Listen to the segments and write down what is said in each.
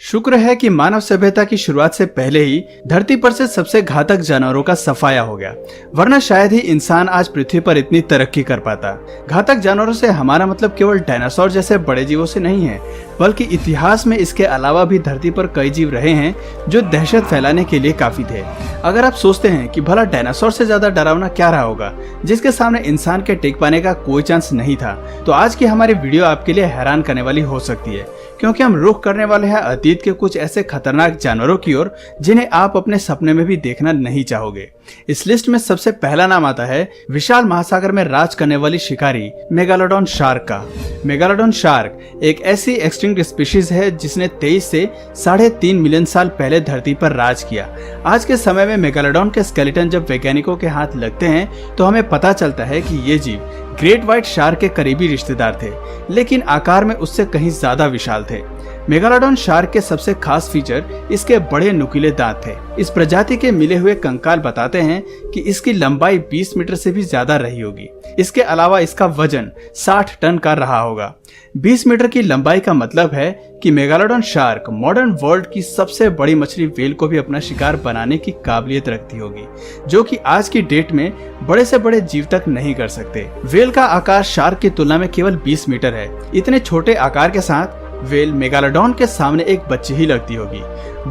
शुक्र है कि मानव सभ्यता की शुरुआत से पहले ही धरती पर से सबसे घातक जानवरों का सफाया हो गया, वरना शायद ही इंसान आज पृथ्वी पर इतनी तरक्की कर पाता। घातक जानवरों से हमारा मतलब केवल डायनासोर जैसे बड़े जीवों से नहीं है, बल्कि इतिहास में इसके अलावा भी धरती पर कई जीव रहे हैं जो दहशत फैलाने के लिए काफी थे। अगर आप सोचते हैं कि भला डायनासोर से ज्यादा डरावना क्या रहा होगा जिसके सामने इंसान के टेक पाने का कोई चांस नहीं था, तो आज की हमारी वीडियो आपके लिए हैरान करने वाली हो सकती है, क्योंकि हम रुख करने वाले हैं अतीत के कुछ ऐसे खतरनाक जानवरों की ओर जिन्हें आप अपने सपने में भी देखना नहीं चाहोगे। इस लिस्ट में सबसे पहला नाम आता है विशाल महासागर में राज करने वाली शिकारी मेगालोडॉन शार्क का। मेगालोडॉन शार्क एक ऐसी एक्सटिंक्ट स्पीशीज है जिसने 23 से 3.5 मिलियन साल पहले धरती पर राज किया। आज के समय में मेगालोडॉन के स्केलेटन जब वैज्ञानिकों के हाथ लगते हैं तो हमें पता चलता है कि ये जीव ग्रेट व्हाइट शार्क के करीबी रिश्तेदार थे, लेकिन आकार में उससे कहीं ज्यादा विशाल थे। मेगालोडॉन शार्क के सबसे खास फीचर इसके बड़े नुकीले दांत थे। इस प्रजाति के मिले हुए कंकाल बताते हैं कि इसकी लंबाई 20 मीटर से भी ज्यादा रही होगी। इसके अलावा इसका वजन 60 टन का रहा होगा। 20 मीटर की लंबाई का मतलब है कि मेगालोडॉन शार्क मॉडर्न वर्ल्ड की सबसे बड़ी मछली व्हेल को भी अपना शिकार बनाने की काबिलियत रखती होगी, जो कि आज की डेट में बड़े से बड़े जीव तक नहीं कर सकते। व्हेल का आकार शार्क की तुलना में केवल 20 मीटर है। इतने छोटे आकार के साथ व्हेल मेगालोडॉन के सामने एक बच्ची ही लगती होगी।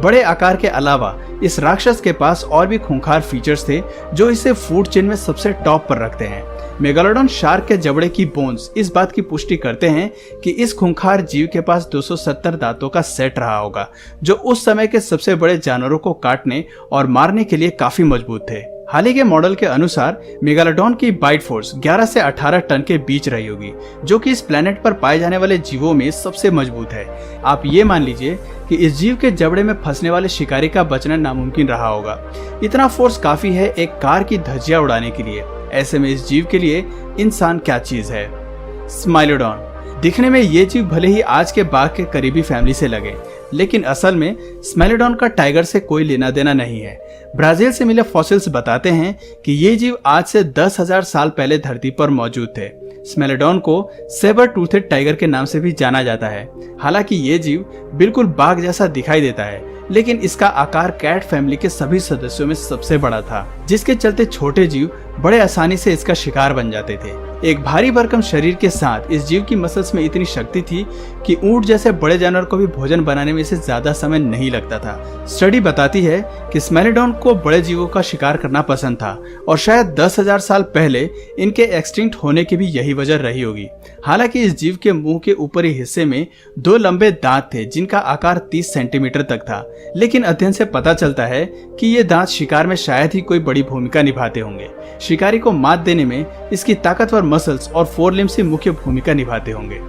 बड़े आकार के अलावा इस राक्षस के पास और भी खूंखार फीचर्स थे जो इसे फूड चेन में सबसे टॉप पर रखते हैं। मेगालोडॉन शार्क के जबड़े की बोन्स इस बात की पुष्टि करते हैं कि इस खूंखार जीव के पास 270 दांतों का सेट रहा होगा, जो उस समय के सबसे बड़े जानवरों को काटने और मारने के लिए काफी मजबूत थे। हाल ही के मॉडल के अनुसार मेगालोडॉन की बाइट फोर्स 11 से 18 टन के बीच रही होगी, जो कि इस प्लेनेट पर पाए जाने वाले जीवों में सबसे मजबूत है। आप ये मान लीजिए कि इस जीव के जबड़े में फंसने वाले शिकारी का बचना नामुमकिन रहा होगा। इतना फोर्स काफी है एक कार की धज्जियां उड़ाने के लिए। ऐसे में इस जीव के लिए इंसान क्या चीज है? स्माइलोडॉन। दिखने में ये जीव भले ही आज के बाघ के करीबी फैमिली से लगे, लेकिन असल में स्मेलोडॉन का टाइगर से कोई लेना देना नहीं है। ब्राजील से मिले फॉसिल्स बताते हैं कि ये जीव आज से 10,000 साल पहले धरती पर मौजूद थे। स्मेलोडॉन को सेबर टूथेड टाइगर के नाम से भी जाना जाता है। हालांकि ये जीव बिल्कुल बाघ जैसा दिखाई देता है, लेकिन इसका आकार कैट फैमिली के सभी सदस्यों में सबसे बड़ा था, जिसके चलते छोटे जीव बड़े आसानी से इसका शिकार बन जाते थे। एक भारी भरकम शरीर के साथ इस जीव की मसल्स में इतनी शक्ति थी कि ऊंट जैसे बड़े जानवर को भी भोजन बनाने में इसे ज्यादा समय नहीं लगता था। स्टडी बताती है कि स्मेलोडॉन को बड़े जीवों का शिकार करना पसंद था और शायद 10,000 साल पहले इनके एक्सटिंक्ट होने की भी यही वजह रही होगी। हालांकि इस जीव के मुंह के ऊपरी हिस्से में 2 लंबे दांत थे जिनका आकार 30 सेंटीमीटर तक था, लेकिन अध्ययन से पता चलता है कि ये दांत शिकार में शायद ही कोई बड़ी भूमिका निभाते होंगे। शिकारी को मात देने में इसकी ताकतवर मसल्स और फोरलिम्स ही मुख्य भूमिका निभाते होंगे।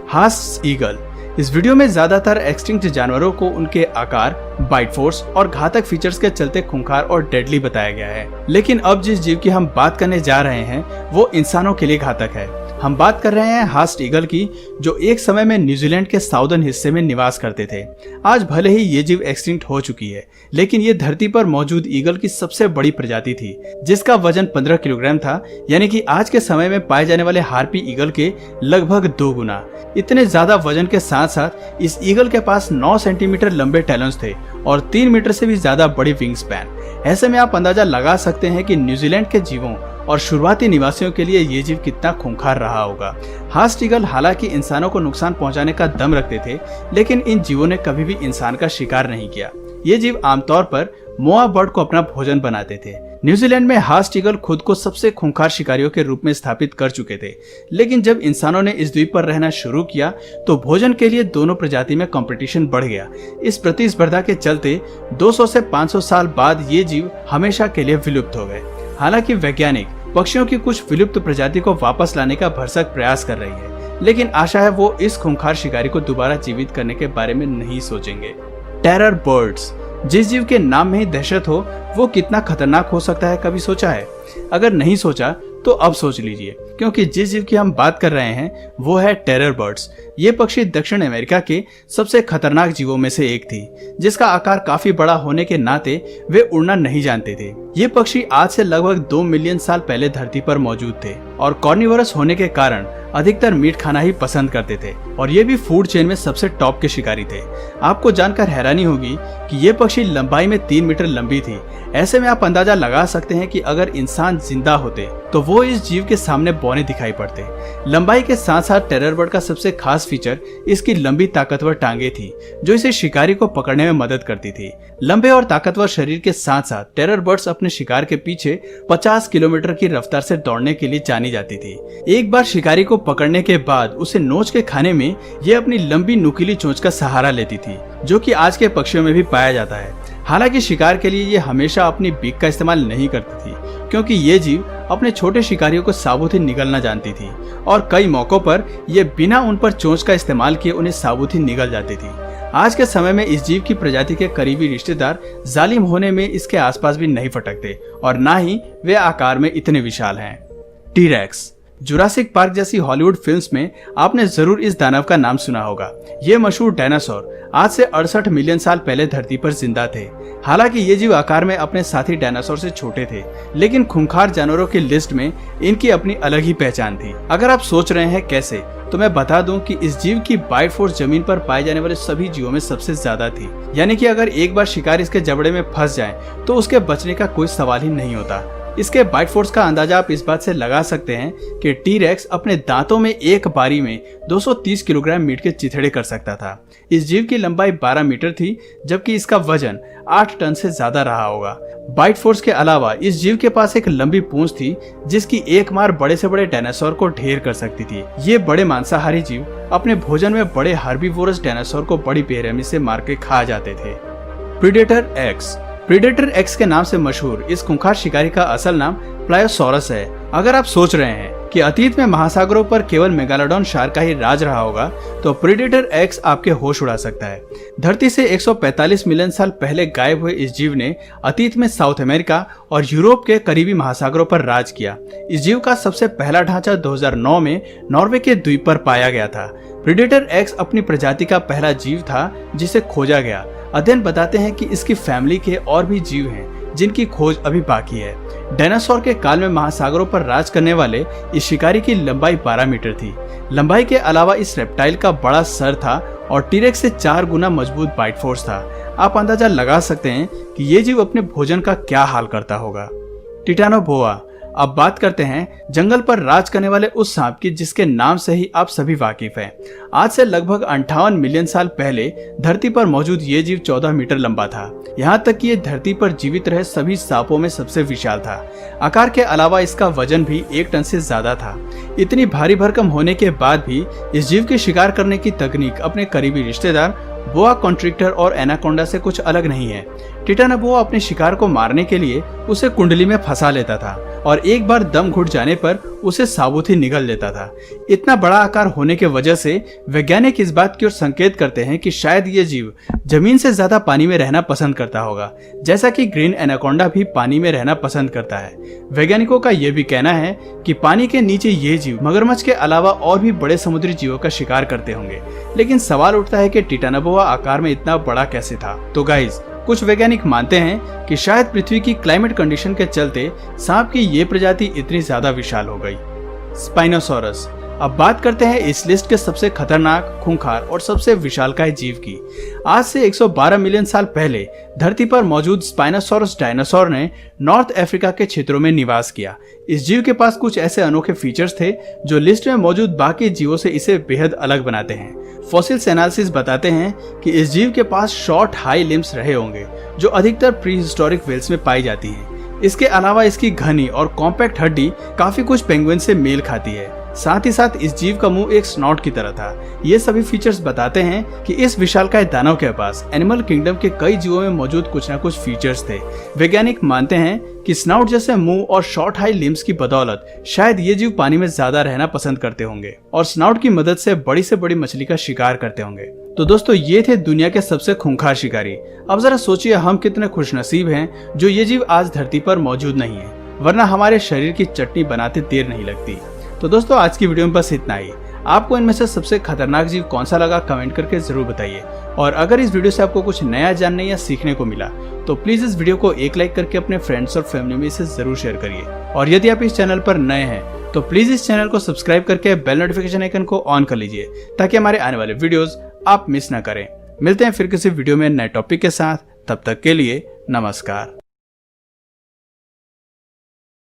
Hast eagle. इस वीडियो में ज्यादातर एक्सटिंक्ट जानवरों को उनके आकार, बाइट फोर्स और घातक फीचर्स के चलते खूंखार और डेडली बताया गया है, लेकिन अब जिस जीव की हम बात करने जा रहे हैं वो इंसानों के लिए घातक है। हम बात कर रहे हैं हास्ट ईगल की, जो एक समय में न्यूजीलैंड के साउदर्न हिस्से में निवास करते थे। आज भले ही ये जीव एक्सटिंक्ट हो चुकी है, लेकिन ये धरती पर मौजूद ईगल की सबसे बड़ी प्रजाति थी, जिसका वजन 15 किलोग्राम था, यानी कि आज के समय में पाए जाने वाले हार्पी ईगल के लगभग 2 गुना। इतने ज्यादा वजन के साथ साथ इस ईगल के पास 9 सेंटीमीटर लंबे टैलेंस थे और 3 मीटर से भी ज्यादा बड़ी विंग स्पैन। ऐसे में आप अंदाजा लगा सकते हैं कि न्यूजीलैंड के जीवों और शुरुआती निवासियों के लिए ये जीव कितना खूंखार रहा होगा। हास्ट ईगल हालांकि इंसानों को नुकसान पहुंचाने का दम रखते थे, लेकिन इन जीवों ने कभी भी इंसान का शिकार नहीं किया। ये जीव आमतौर पर मोआ बर्ड को अपना भोजन बनाते थे। न्यूजीलैंड में हास्ट ईगल खुद को सबसे खूंखार शिकारियों के रूप में स्थापित कर चुके थे, लेकिन जब इंसानों ने इस द्वीप पर रहना शुरू किया तो भोजन के लिए दोनों प्रजाति में कंपटीशन बढ़ गया। इस प्रतिस्पर्धा के चलते 200 से 500 साल बाद ये जीव हमेशा के लिए विलुप्त हो गए। हालांकि वैज्ञानिक पक्षियों की कुछ विलुप्त प्रजाति को वापस लाने का भरसक प्रयास कर रही है, लेकिन आशा है वो इस खूंखार शिकारी को दोबारा जीवित करने के बारे में नहीं सोचेंगे। Terror birds. जिस जीव के नाम में ही दहशत हो वो कितना खतरनाक हो सकता है, कभी सोचा है? अगर नहीं सोचा तो अब सोच लीजिए, क्योंकि जिस जीव की हम बात कर रहे हैं वो है टेरर बर्ड्स। ये पक्षी दक्षिण अमेरिका के सबसे खतरनाक जीवों में से एक थी, जिसका आकार काफी बड़ा होने के नाते वे उड़ना नहीं जानते थे। ये पक्षी आज से लगभग 2 मिलियन साल पहले धरती पर मौजूद थे और कार्निवोरस होने के कारण अधिकतर मीट खाना ही पसंद करते थे और ये भी फूड चेन में सबसे टॉप के शिकारी थे। आपको जानकर हैरानी होगी कि ये पक्षी लंबाई में 3 मीटर लंबी थी। ऐसे में आप अंदाजा लगा सकते हैं कि अगर इंसान जिंदा होते तो वो इस जीव के सामने बौने दिखाई पड़ते। लंबाई के साथ साथ टेरर बर्ड का सबसे खास फीचर इसकी लंबी ताकतवर टांगे थी, जो इसे शिकारी को पकड़ने में मदद करती थी। लंबे और ताकतवर शरीर के साथ साथ टेरर बर्ड्स अपने शिकार के पीछे 50 किलोमीटर की रफ्तार से दौड़ने के लिए जानी जाती थी। एक बार शिकारी को पकड़ने के बाद उसे नोच के खाने में ये अपनी लंबी नुकीली चोंच का सहारा लेती थी, जो कि आज के पक्षियों में भी पाया जाता है। हालांकि शिकार के लिए ये हमेशा अपनी बीक का इस्तेमाल नहीं करती थी, क्योंकि ये जीव अपने छोटे शिकारियों को साबुत ही निगलना जानती थी और कई मौकों पर ये बिना उन पर चोंच का इस्तेमाल किए उन्हें साबुत ही निगल जाती थी। आज के समय में इस जीव की प्रजाति के करीबी रिश्तेदार जालिम होने में इसके आसपास भी नहीं फटकते और ना ही वे आकार में इतने विशाल हैं। टी-रेक्स। जुरासिक पार्क जैसी हॉलीवुड फिल्म्स में आपने जरूर इस दानव का नाम सुना होगा। ये मशहूर डायनासोर आज से 68 मिलियन साल पहले धरती पर जिंदा थे। हालांकि ये जीव आकार में अपने साथी डायनासोर से छोटे थे, लेकिन खूंखार जानवरों की लिस्ट में इनकी अपनी अलग ही पहचान थी। अगर आप सोच रहे हैं कैसे, तो मैं बता दूं कि इस जीव की बाइट फोर्स जमीन पर पाए जाने वाले सभी जीवों में सबसे ज्यादा थी। यानी कि अगर एक बार शिकार इसके जबड़े में फंस जाए तो उसके बचने का कोई सवाल ही नहीं होता। इसके बाइट फोर्स का अंदाजा आप इस बात से लगा सकते हैं कि टी-रेक्स अपने दांतों में एक बारी में 230 किलोग्राम मीट के चिथड़े कर सकता था। इस जीव की लंबाई 12 मीटर थी, जबकि इसका वजन 8 टन से ज्यादा रहा होगा। बाइट फोर्स के अलावा इस जीव के पास एक लंबी पूंछ थी, जिसकी एक मार बड़े से बड़े डायनासोर को ढेर कर सकती थी। ये बड़े मांसाहारी जीव अपने भोजन में बड़े हर्बीवोरस डायनासोर को बड़ी बेरहमी से मार के खा जाते थे। Predator x. प्रीडेटर एक्स के नाम से मशहूर इस खूंखार शिकारी का असल नाम प्लायोसॉरस है। अगर आप सोच रहे हैं कि अतीत में महासागरों पर केवल मेगालोडॉन शार्क का ही राज रहा होगा, तो प्रीडेटर एक्स आपके होश उड़ा सकता है। धरती से 145 मिलियन साल पहले गायब हुए इस जीव ने अतीत में साउथ अमेरिका और यूरोप के करीबी महासागरों पर राज किया। इस जीव का सबसे पहला ढांचा 2009 में नॉर्वे के द्वीप पर पाया गया था। प्रीडेटर एक्स अपनी प्रजाति का पहला जीव था जिसे खोजा गया। अध्ययन बताते हैं कि इसकी फैमिली के और भी जीव हैं जिनकी खोज अभी बाकी है। डायनासोर के काल में महासागरों पर राज करने वाले इस शिकारी की लंबाई 12 मीटर थी। लंबाई के अलावा इस रेप्टाइल का बड़ा सर था और टी-रेक्स से 4 गुना मजबूत बाइट फोर्स था। आप अंदाजा लगा सकते हैं कि ये जीव अपने भोजन का क्या हाल करता होगा। टिटानोबोआ। अब बात करते हैं जंगल पर राज करने वाले उस सांप की जिसके नाम से ही आप सभी वाकिफ हैं। आज से लगभग 58 मिलियन साल पहले धरती पर मौजूद ये जीव 14 मीटर लंबा था। यहाँ तक कि ये धरती पर जीवित रहे सभी सांपों में सबसे विशाल था। आकार के अलावा इसका वजन भी 1 टन से ज्यादा था। इतनी भारी भरकम होने के बाद भी इस जीव के शिकार करने की तकनीक अपने करीबी रिश्तेदार बोआ कॉन्ट्रिक्टर और एनाकोंडा से कुछ अलग नहीं है। टिटानोबोआ अपने शिकार को मारने के लिए उसे कुंडली में फंसा लेता था और एक बार दम घुट जाने पर उसे साबुत ही निगल लेता था। इतना बड़ा आकार होने के वजह से वैज्ञानिक इस बात की ओर संकेत करते हैं कि शायद ये जीव जमीन से ज्यादा पानी में रहना पसंद करता होगा, जैसा कि ग्रीन एनाकोंडा भी पानी में रहना पसंद करता है। वैज्ञानिकों का यह भी कहना है कि पानी के नीचे ये जीव मगरमच्छ के अलावा और भी बड़े समुद्री जीवों का शिकार करते होंगे। लेकिन सवाल उठता है कि टिटानोबोआ आकार में इतना बड़ा कैसे था। तो गाइज, कुछ वैज्ञानिक मानते हैं कि शायद पृथ्वी की क्लाइमेट कंडीशन के चलते सांप की ये प्रजाति इतनी ज्यादा विशाल हो गई। स्पाइनोसॉरस। अब बात करते हैं इस लिस्ट के सबसे खतरनाक, खूंखार और सबसे विशालकाय जीव की। आज से 112 मिलियन साल पहले धरती पर मौजूद स्पाइनोसॉरस डायनासोर ने नॉर्थ अफ्रीका के क्षेत्रों में निवास किया। इस जीव के पास कुछ ऐसे अनोखे फीचर्स थे जो लिस्ट में मौजूद बाकी जीवों से इसे बेहद अलग बनाते हैं। फॉसिल्स एनालिसिस बताते हैं कि इस जीव के पास शॉर्ट हाई लिम्स रहे होंगे, जो अधिकतर प्री हिस्टोरिक व्हेल्स में पाई जाती हैं। इसके अलावा इसकी घनी और कॉम्पैक्ट हड्डी काफी कुछ पेंगुइन से मेल खाती है। साथ ही साथ इस जीव का मुंह एक स्नॉट की तरह था। ये सभी फीचर्स बताते हैं कि इस विशालकाय दानव के पास एनिमल किंगडम के कई जीवों में मौजूद कुछ न कुछ फीचर्स थे। वैज्ञानिक मानते हैं कि स्नाउट जैसे मुंह और शॉर्ट हाई लिम्स की बदौलत शायद ये जीव पानी में ज्यादा रहना पसंद करते होंगे और स्नाउट की मदद से बड़ी मछली का शिकार करते होंगे। तो दोस्तों, ये थे दुनिया के सबसे खूंखार शिकारी। अब जरा सोचिए हम कितने खुशनसीब हैं जो ये जीव आज धरती पर मौजूद नहीं है, वरना हमारे शरीर की चटनी बनाते देर नहीं लगती। तो दोस्तों आज की वीडियो में बस इतना ही। आपको इनमें से सबसे खतरनाक जीव कौन सा लगा कमेंट करके जरूर बताइए। और अगर इस वीडियो से आपको कुछ नया जानने या सीखने को मिला तो प्लीज इस वीडियो को एक लाइक करके अपने फ्रेंड्स और फैमिली में इसे जरूर शेयर करिए। और यदि आप इस चैनल पर नए हैं तो प्लीज इस चैनल को सब्सक्राइब करके बेल नोटिफिकेशन आइकन को ऑन कर लीजिए ताकि हमारे आने वाले वीडियोस आप मिस ना करें। मिलते हैं फिर किसी वीडियो में नए टॉपिक के साथ, तब तक के लिए नमस्कार।